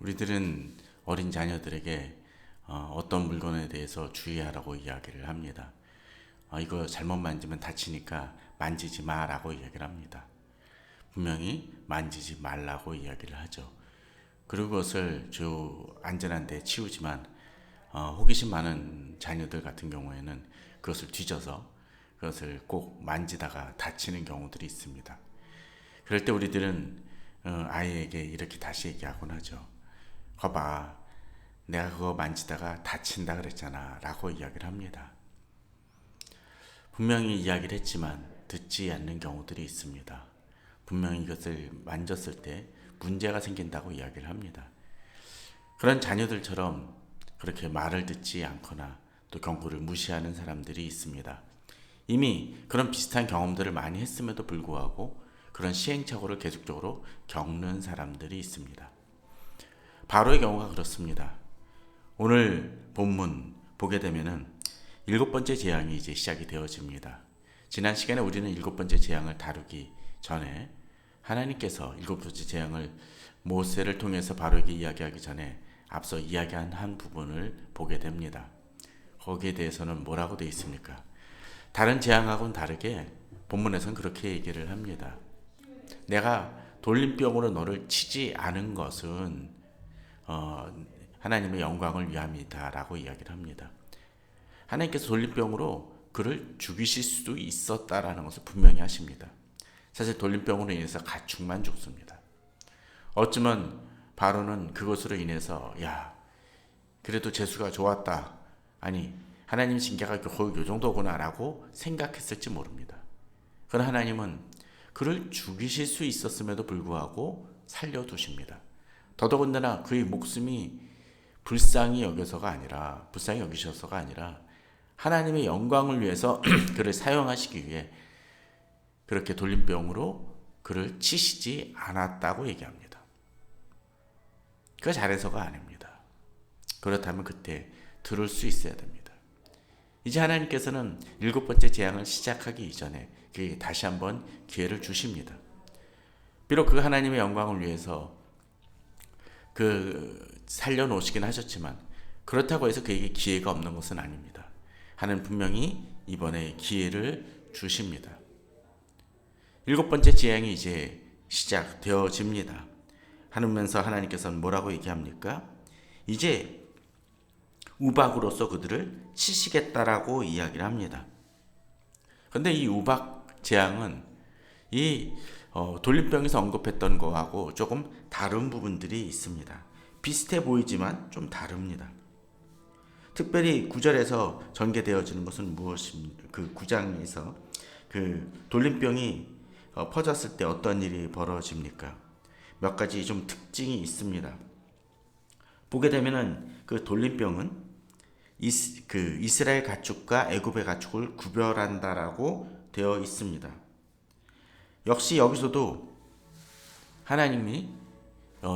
우리들은 어린 자녀들에게 어떤 물건에 대해서 주의하라고 이야기를 합니다. 이거 잘못 만지면 다치니까 만지지 마라고 이야기를 합니다. 분명히 만지지 말라고 이야기를 하죠. 그리고 그것을 안전한 데 치우지만 호기심 많은 자녀들 같은 경우에는 그것을 뒤져서 그것을 꼭 만지다가 다치는 경우들이 있습니다. 그럴 때 우리들은 아이에게 이렇게 다시 얘기하곤 하죠. 거봐, 내가 그거 만지다가 다친다 그랬잖아 라고 이야기를 합니다. 분명히 이야기를 했지만 듣지 않는 경우들이 있습니다. 분명히 이것을 만졌을 때 문제가 생긴다고 이야기를 합니다. 그런 자녀들처럼 그렇게 말을 듣지 않거나 또 경고를 무시하는 사람들이 있습니다. 이미 그런 비슷한 경험들을 많이 했음에도 불구하고 그런 시행착오를 계속적으로 겪는 사람들이 있습니다. 바로의 경우가 그렇습니다. 오늘 본문 보게 되면은 7번째 재앙이 이제 시작이 되어집니다. 지난 시간에 우리는 7번째 재앙을 다루기 전에 하나님께서 7번째 재앙을 모세를 통해서 바로에게 이야기하기 전에 앞서 이야기한 한 부분을 보게 됩니다. 거기에 대해서는 뭐라고 되어 있습니까? 다른 재앙하고는 다르게 본문에서는 그렇게 얘기를 합니다. 내가 돌림병으로 너를 치지 않은 것은 하나님의 영광을 위함이다 라고 이야기를 합니다. 하나님께서 돌림병으로 그를 죽이실 수도 있었다라는 것을 분명히 하십니다. 사실 돌림병으로 인해서 가축만 죽습니다. 어쩌면 바로는 그것으로 인해서 그래도 재수가 좋았다. 아니 하나님 징계가 거의 요 정도구나 라고 생각했을지 모릅니다. 그러나 하나님은 그를 죽이실 수 있었음에도 불구하고 살려두십니다. 더더군다나 그의 목숨이 불쌍히 여기셔서가 아니라 하나님의 영광을 위해서 그를 사용하시기 위해 그렇게 돌림병으로 그를 치시지 않았다고 얘기합니다. 그가 잘해서가 아닙니다. 그렇다면 그때 들을 수 있어야 됩니다. 이제 하나님께서는 7번째 재앙을 시작하기 이전에 그에게 다시 한번 기회를 주십니다. 비록 그 하나님의 영광을 위해서 살려놓으시긴 하셨지만 그렇다고 해서 그에게 기회가 없는 것은 아닙니다. 하나님 분명히 이번에 기회를 주십니다. 7번째 재앙이 이제 시작되어집니다. 하면서 하나님께서는 뭐라고 얘기합니까? 이제 우박으로서 그들을 치시겠다라고 이야기를 합니다. 그런데 이 우박 재앙은 이 돌림병에서 언급했던 거하고 조금 다른 부분들이 있습니다. 비슷해 보이지만 좀 다릅니다. 특별히 9절에서 전개되어지는 것은 무엇입니까? 그 9장에서 그 돌림병이 퍼졌을 때 어떤 일이 벌어집니까? 몇 가지 좀 특징이 있습니다. 보게 되면은 그 돌림병은 이스라엘 가축과 애굽의 가축을 구별한다라고 되어 있습니다. 역시 여기서도 하나님이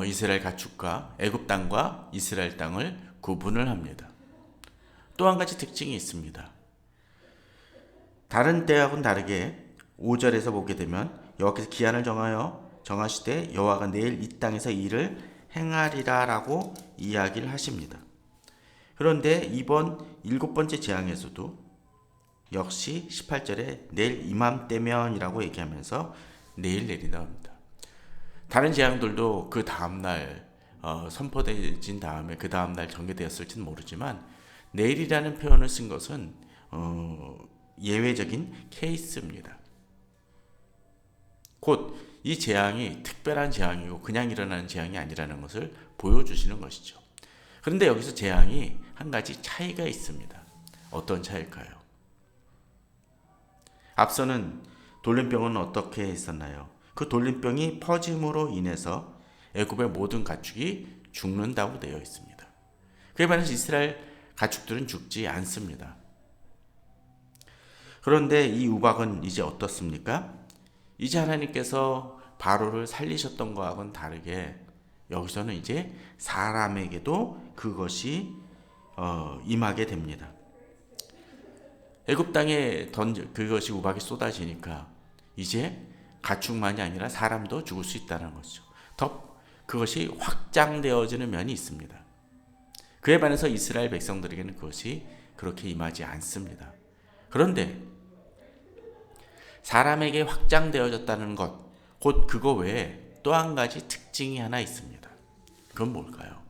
이스라엘 가축과 애굽 땅과 이스라엘 땅을 구분을 합니다. 또 한 가지 특징이 있습니다. 다른 때하고는 다르게 5절에서 보게 되면 여호와께서 기한을 정하시되 여호와가 내일 이 땅에서 일을 행하리라 라고 이야기를 하십니다. 그런데 이번 7번째 재앙에서도 역시 18절에 내일 이맘때면 이라고 얘기하면서 내일 내린다고 합니다. 다른 재앙들도 그 다음날 선포되진 다음에 그 다음날 전개되었을지는 모르지만 내일이라는 표현을 쓴 것은 예외적인 케이스입니다. 곧 이 재앙이 특별한 재앙이고 그냥 일어나는 재앙이 아니라는 것을 보여주시는 것이죠. 그런데 여기서 재앙이 한 가지 차이가 있습니다. 어떤 차이일까요? 앞서는 돌림병은 어떻게 했었나요? 그 돌림병이 퍼짐으로 인해서 애굽의 모든 가축이 죽는다고 되어 있습니다. 그에 반해서 이스라엘 가축들은 죽지 않습니다. 그런데 이 우박은 이제 어떻습니까? 이제 하나님께서 바로를 살리셨던 것과는 다르게 여기서는 이제 사람에게도 그것이 임하게 됩니다. 애굽 땅에 그것이 우박이 쏟아지니까 이제 가축만이 아니라 사람도 죽을 수 있다는 것이죠. 더 그것이 확장되어지는 면이 있습니다. 그에 반해서 이스라엘 백성들에게는 그것이 그렇게 임하지 않습니다. 그런데 사람에게 확장되어졌다는 것, 곧 그거 외에 또 한 가지 특징이 하나 있습니다. 그건 뭘까요?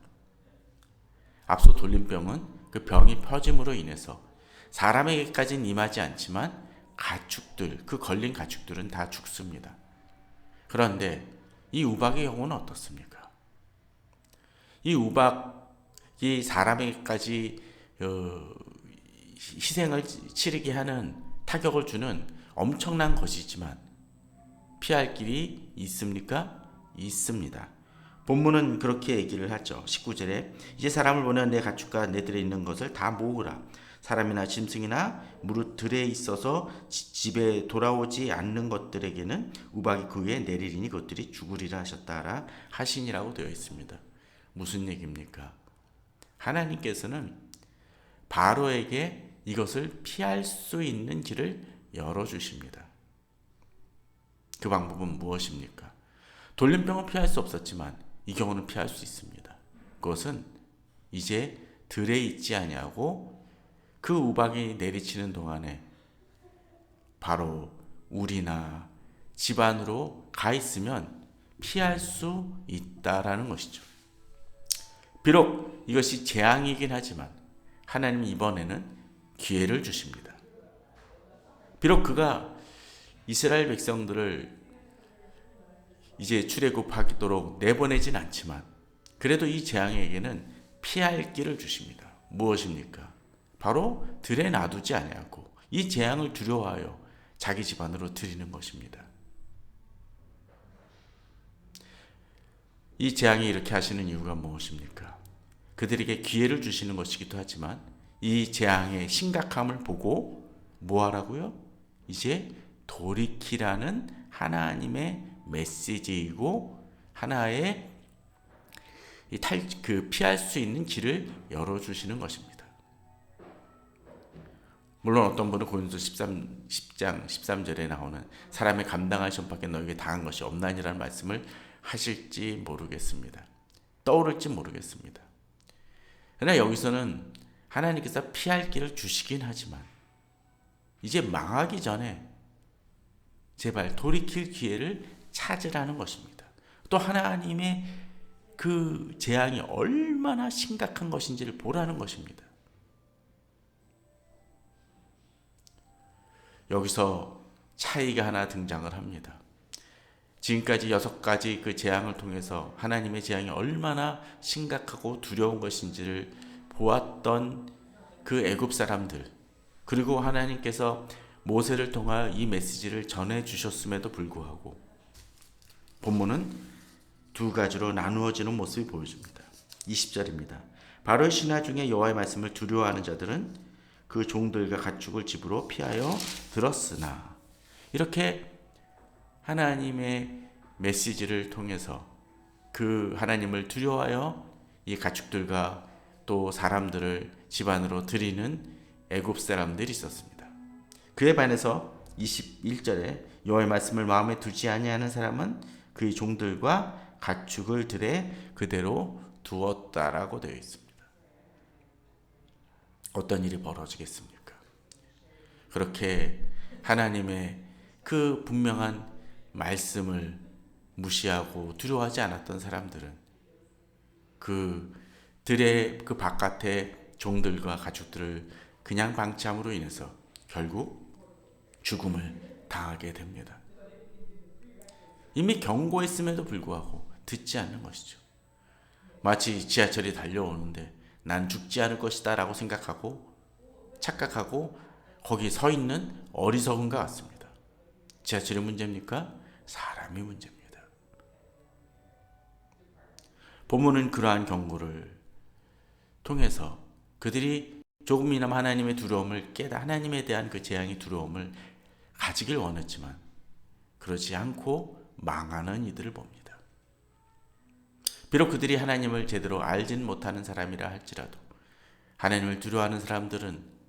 앞서 돌림병은 그 병이 퍼짐으로 인해서 사람에게까지는 임하지 않지만 가축들, 그 걸린 가축들은 다 죽습니다. 그런데 이 우박의 경우는 어떻습니까? 이 우박이 사람에게까지 희생을 치르게 하는, 타격을 주는 엄청난 것이지만 피할 길이 있습니까? 있습니다. 본문은 그렇게 얘기를 하죠. 19절에 이제 사람을 보내 내 가축과 내 들에 있는 것을 다 모으라. 사람이나 짐승이나 무릇 들에 있어서 집에 돌아오지 않는 것들에게는 우박이 그 위에 내리리니 그것들이 죽으리라 하셨다라 하시니라고 되어 있습니다. 무슨 얘기입니까? 하나님께서는 바로에게 이것을 피할 수 있는 길을 열어주십니다. 그 방법은 무엇입니까? 돌림병은 피할 수 없었지만 이 경우는 피할 수 있습니다. 그것은 이제 들에 있지 아니하고 그 우박이 내리치는 동안에 바로 우리나 집안으로 가 있으면 피할 수 있다라는 것이죠. 비록 이것이 재앙이긴 하지만 하나님은 이번에는 기회를 주십니다. 비록 그가 이스라엘 백성들을 이제 출애굽하도록 내보내진 않지만 그래도 이 재앙에게는 피할 길을 주십니다. 무엇입니까? 바로 들에 놔두지 아니하고 이 재앙을 두려워하여 자기 집안으로 들이는 것입니다. 이 재앙이 이렇게 하시는 이유가 무엇입니까? 그들에게 기회를 주시는 것이기도 하지만 이 재앙의 심각함을 보고 뭐 하라고요? 이제 돌이키라는 하나님의 메시지이고 하나의 피할 수 있는 길을 열어주시는 것입니다. 물론 어떤 분은 고린도 10장 13절에 나오는 사람의 감당할 시험밖에 너에게 당한 것이 없나니라는 말씀을 하실지 모르겠습니다. 떠오를지 모르겠습니다. 그러나 여기서는 하나님께서 피할 길을 주시긴 하지만 이제 망하기 전에 제발 돌이킬 기회를 찾으라는 것입니다. 또 하나님의 그 재앙이 얼마나 심각한 것인지를 보라는 것입니다. 여기서 차이가 하나 등장을 합니다. 지금까지 6가지 그 재앙을 통해서 하나님의 재앙이 얼마나 심각하고 두려운 것인지를 보았던 그 애굽 사람들, 그리고 하나님께서 모세를 통하여 이 메시지를 전해 주셨음에도 불구하고 본문은 2가지로 나누어지는 모습이 보여집니다. 20절입니다. 바로의 신하 중에 여호와의 말씀을 두려워하는 자들은 그 종들과 가축을 집으로 피하여 들었으나, 이렇게 하나님의 메시지를 통해서 그 하나님을 두려워하여 이 가축들과 또 사람들을 집안으로 들이는 애굽 사람들이 있었습니다. 그에 반해서 21절에 여호와의 말씀을 마음에 두지 아니하는 사람은 그의 종들과 가축을 들에 그대로 두었다라고 되어 있습니다. 어떤 일이 벌어지겠습니까? 그렇게 하나님의 그 분명한 말씀을 무시하고 두려워하지 않았던 사람들은 그 들의 그 바깥의 종들과 가축들을 그냥 방치함으로 인해서 결국 죽음을 당하게 됩니다. 이미 경고했음에도 불구하고 듣지 않는 것이죠. 마치 지하철이 달려오는데 난 죽지 않을 것이다 라고 생각하고 착각하고 거기 서 있는 어리석은 것 같습니다. 지하철이 문제입니까? 사람이 문제입니다. 본문은 그러한 경고를 통해서 그들이 조금이나마 하나님의 두려움을 하나님에 대한 그 재앙의 두려움을 가지길 원했지만 그러지 않고 망하는 이들을 봅니다. 비록 그들이 하나님을 제대로 알진 못하는 사람이라 할지라도 하나님을 두려워하는 사람들은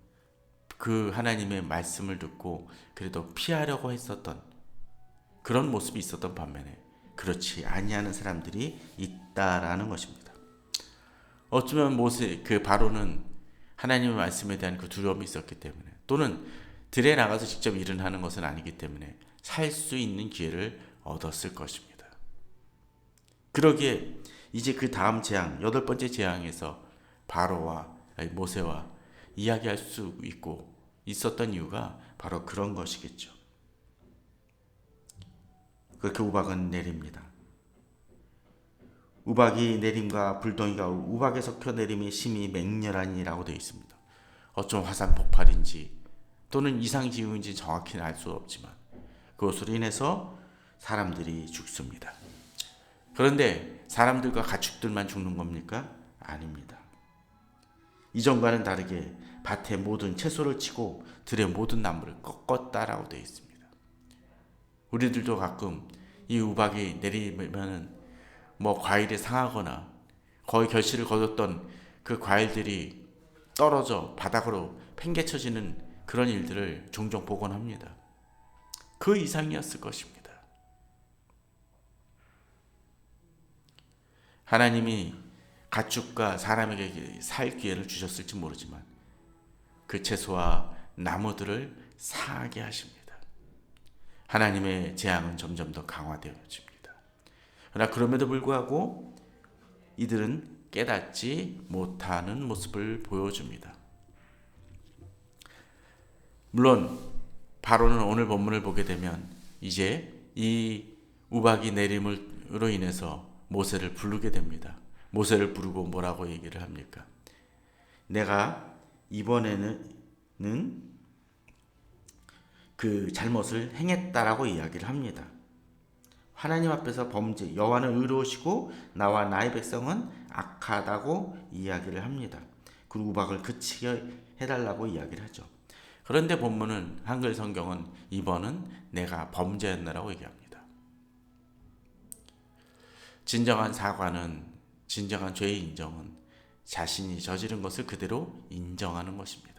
그 하나님의 말씀을 듣고 그래도 피하려고 했었던 그런 모습이 있었던 반면에 그렇지 아니하는 사람들이 있다라는 것입니다. 어쩌면 모세 그 바로는 하나님의 말씀에 대한 그 두려움이 있었기 때문에, 또는 들에 나가서 직접 일을 하는 것은 아니기 때문에 살 수 있는 기회를 얻었을 것입니다. 그러기에 이제 그 다음 재앙, 8번째 재앙에서 바로와 모세와 이야기할 수 있고 있었던 이유가 바로 그런 것이겠죠. 그렇게 우박은 내립니다. 우박이 내림과 불덩이가 우박에 섞여 내림이 심히 맹렬하니라고 되어 있습니다. 어쩜 화산 폭발인지 또는 이상기후인지 정확히는 알 수 없지만 그것으로 인해서 사람들이 죽습니다. 그런데 사람들과 가축들만 죽는 겁니까? 아닙니다. 이전과는 다르게 밭의 모든 채소를 치고 들의 모든 나무를 꺾었다라고 되어 있습니다. 우리들도 가끔 이 우박이 내리면은 과일이 상하거나 거의 결실을 거뒀던 그 과일들이 떨어져 바닥으로 팽개쳐지는 그런 일들을 종종 보곤 합니다. 그 이상이었을 것입니다. 하나님이 가축과 사람에게 살 기회를 주셨을지 모르지만 그 채소와 나무들을 상하게 하십니다. 하나님의 재앙은 점점 더 강화되어집니다. 그러나 그럼에도 불구하고 이들은 깨닫지 못하는 모습을 보여줍니다. 물론 바로는 오늘 본문을 보게 되면 이제 이 우박이 내림으로 인해서 모세를 부르게 됩니다. 모세를 부르고 뭐라고 얘기를 합니까? 내가 이번에는 그 잘못을 행했다라고 이야기를 합니다. 하나님 앞에서 범죄, 여호와는 의로우시고 나와 나의 백성은 악하다고 이야기를 합니다. 그리고 우박을 그치게 해달라고 이야기를 하죠. 그런데 본문은 한글 성경은 이번은 내가 범죄했나라고 얘기합니다. 진정한 사과는, 진정한 죄의 인정은 자신이 저지른 것을 그대로 인정하는 것입니다.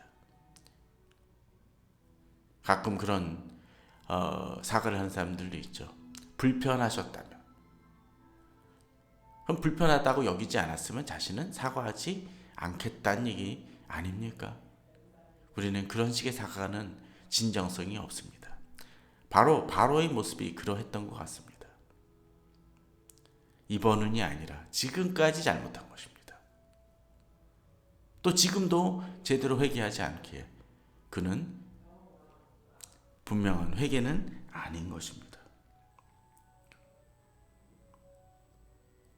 가끔 그런 사과를 하는 사람들도 있죠. 불편하셨다면, 그럼 불편하다고 여기지 않았으면 자신은 사과하지 않겠다는 얘기 아닙니까? 우리는 그런 식의 사과는 진정성이 없습니다. 바로의 모습이 그러했던 것 같습니다. 이번은이 아니라 지금까지 잘못한 것입니다. 또 지금도 제대로 회개하지 않기에 그는 분명한 회개는 아닌 것입니다.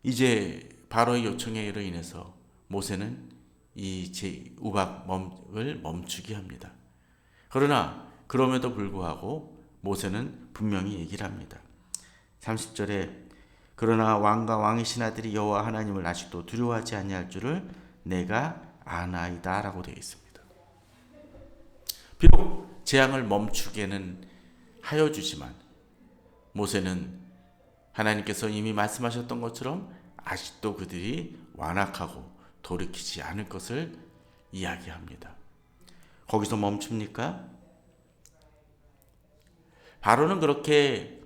이제 바로의 요청에 인해서 모세는 이 우박을 멈추게 합니다. 그러나 그럼에도 불구하고 모세는 분명히 얘기를 합니다. 30절에 그러나 왕과 왕의 신하들이 여호와 하나님을 아직도 두려워하지 아니할 줄을 내가 아나이다 라고 되어 있습니다. 비록 재앙을 멈추게는 하여 주지만 모세는 하나님께서 이미 말씀하셨던 것처럼 아직도 그들이 완악하고 돌이키지 않을 것을 이야기합니다. 거기서 멈춥니까? 바로는 그렇게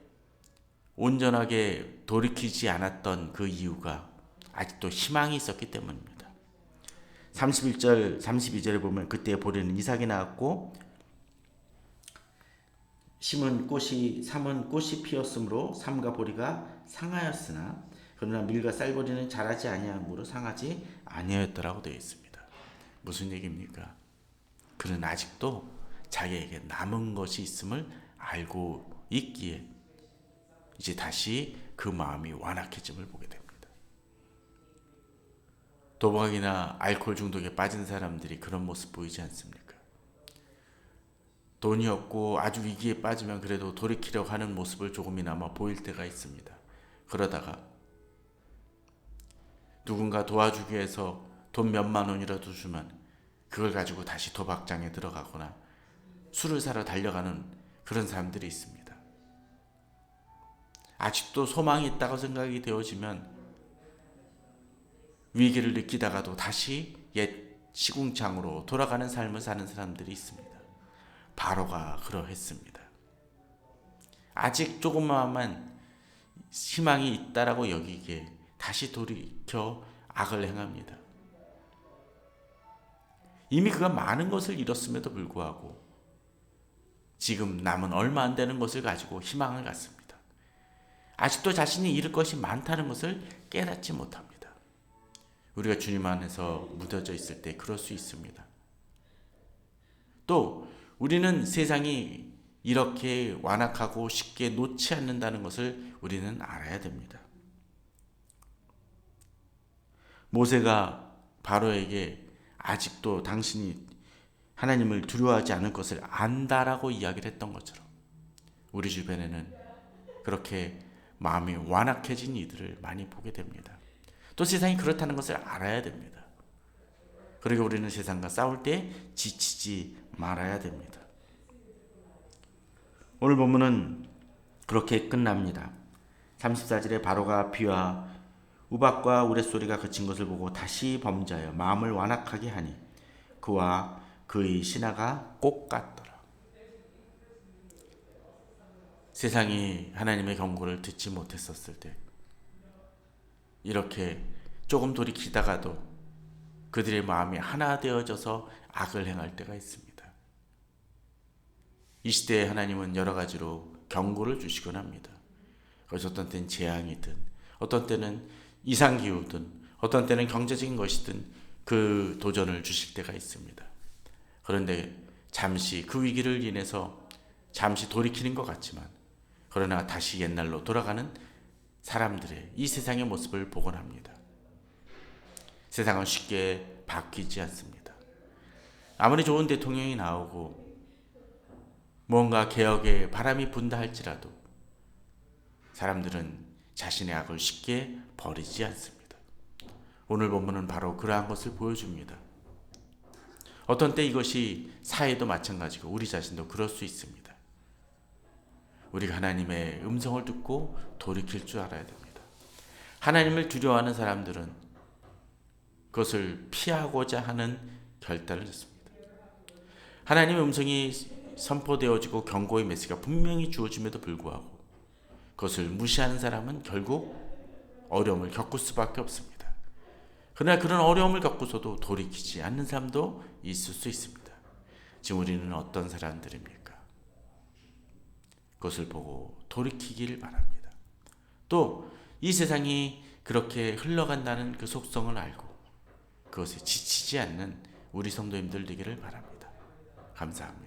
온전하게 돌이키지 않았던 그 이유가 아직도 희망이 있었기 때문입니다. 31절, 32절에 보면 그때 보리는 이삭이 낳았고 삼은 꽃이 피었으므로 삼과 보리가 상하였으나 그러나 밀과 쌀보리는 자라지 아니함으로 상하지 아니하였더라고 되어 있습니다. 무슨 얘기입니까? 그는 아직도 자기에게 남은 것이 있음을 알고 있기에 이제 다시 그 마음이 완악해짐을 보게 됩니다. 도박이나 알코올 중독에 빠진 사람들이 그런 모습 보이지 않습니까? 돈이 없고 아주 위기에 빠지면 그래도 돌이키려고 하는 모습을 조금이나마 보일 때가 있습니다. 그러다가 누군가 도와주기 위해서 돈 몇만 원이라도 주면 그걸 가지고 다시 도박장에 들어가거나 술을 사러 달려가는 그런 사람들이 있습니다. 아직도 소망이 있다고 생각이 되어지면 위기를 느끼다가도 다시 옛 시궁창으로 돌아가는 삶을 사는 사람들이 있습니다. 바로가 그러했습니다. 아직 조금만 희망이 있다라고 여기기에 다시 돌이켜 악을 행합니다. 이미 그가 많은 것을 잃었음에도 불구하고 지금 남은 얼마 안 되는 것을 가지고 희망을 갖습니다. 아직도 자신이 잃을 것이 많다는 것을 깨닫지 못합니다. 우리가 주님 안에서 묻어져 있을 때 그럴 수 있습니다. 또 우리는 세상이 이렇게 완악하고 쉽게 놓지 않는다는 것을 우리는 알아야 됩니다. 모세가 바로에게 아직도 당신이 하나님을 두려워하지 않을 것을 안다라고 이야기를 했던 것처럼 우리 주변에는 그렇게 마음이 완악해진 이들을 많이 보게 됩니다. 또 세상이 그렇다는 것을 알아야 됩니다. 그리고 우리는 세상과 싸울 때 지치지 말아야 됩니다. 오늘 본문은 그렇게 끝납니다. 34절에 바로가 비와 우박과 우레소리가 그친 것을 보고 다시 범죄하여 마음을 완악하게 하니 그와 그의 신하가 꼭 같더라. 세상이 하나님의 경고를 듣지 못했었을 때 이렇게 조금 돌이키다가도 그들의 마음이 하나 되어져서 악을 행할 때가 있습니다. 이 시대에 하나님은 여러 가지로 경고를 주시곤 합니다. 그래서 어떤 때는 재앙이든 어떤 때는 이상기후든 어떤 때는 경제적인 것이든 그 도전을 주실 때가 있습니다. 그런데 잠시 그 위기를 인해서 잠시 돌이키는 것 같지만 그러나 다시 옛날로 돌아가는 사람들의 이 세상의 모습을 보곤 합니다. 세상은 쉽게 바뀌지 않습니다. 아무리 좋은 대통령이 나오고 뭔가 개혁의 바람이 분다 할지라도 사람들은 자신의 악을 쉽게 버리지 않습니다. 오늘 본문은 바로 그러한 것을 보여줍니다. 어떤 때 이것이 사회도 마찬가지고 우리 자신도 그럴 수 있습니다. 우리가 하나님의 음성을 듣고 돌이킬 줄 알아야 됩니다. 하나님을 두려워하는 사람들은 그것을 피하고자 하는 결단을 했습니다. 하나님의 음성이 선포되어지고 경고의 메시지가 분명히 주어짐에도 불구하고 그것을 무시하는 사람은 결국 어려움을 겪을 수밖에 없습니다. 그러나 그런 어려움을 겪고서도 돌이키지 않는 사람도 있을 수 있습니다. 지금 우리는 어떤 사람들입니까? 그것을 보고 돌이키길 바랍니다. 또 이 세상이 그렇게 흘러간다는 그 속성을 알고 그것에 지치지 않는 우리 성도님들 되기를 바랍니다. 감사합니다.